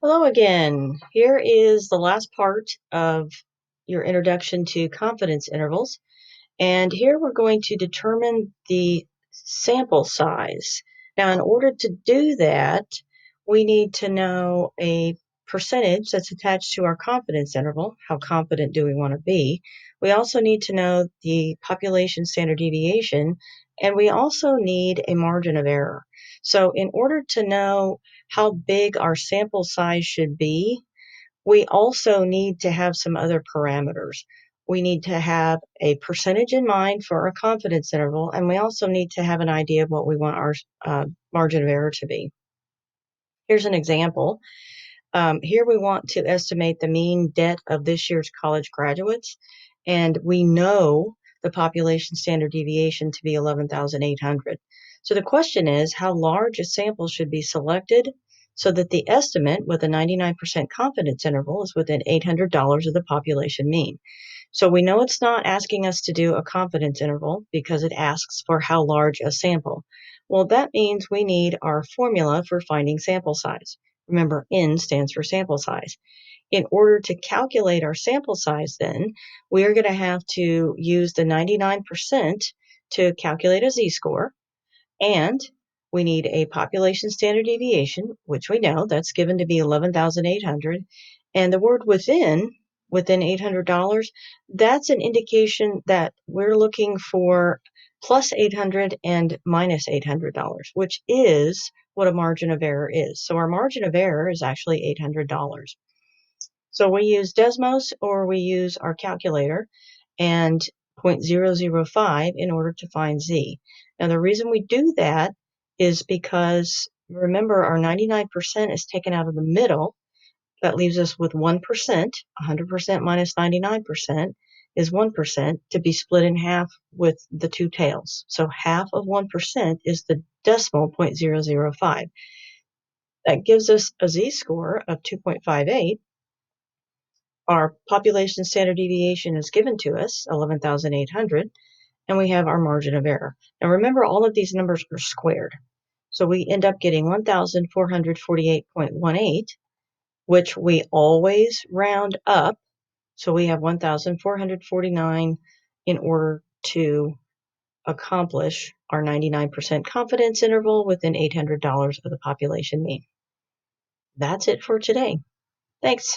Hello again. Here is the last part of your introduction to confidence intervals. And here we're going to determine the sample size. Now, in order to do that, we need to know a percentage that's attached to our confidence interval. How confident do we want to be? We also need to know the population standard deviation, and we also need a margin of error. So in order to know how big our sample size should be, we also need to have some other parameters. We need to have a percentage in mind for our confidence interval, and we also need to have an idea of what we want our margin of error to be. Here's an example. Here we want to estimate the mean debt of this year's college graduates, and we know the population standard deviation to be 11,800. So the question is, how large a sample should be selected so that the estimate with a 99% confidence interval is within $800 of the population mean? So we know it's not asking us to do a confidence interval because it asks for how large a sample. Well, that means we need our formula for finding sample size. Remember, N stands for sample size. In order to calculate our sample size, then, we are going to have to use the 99% to calculate a z-score, and we need a population standard deviation, which we know that's given to be 11,800, and the word within $800, that's an indication that we're looking for plus 800 and minus $800, which is what a margin of error is. So our margin of error is actually $800. So we use Desmos or we use our calculator and 0.005 in order to find Z. Now the reason we do that is because remember our 99% is taken out of the middle. That leaves us with 1%. 100% minus 99% is 1% to be split in half with the two tails. So half of 1% is the decimal 0.005. That gives us a z-score of 2.58. Our population standard deviation is given to us, 11,800, and we have our margin of error. Now remember, all of these numbers are squared. So we end up getting 1,448.18, which we always round up. So we have 1,449 in order to accomplish our 99% confidence interval within $800 of the population mean. That's it for today. Thanks.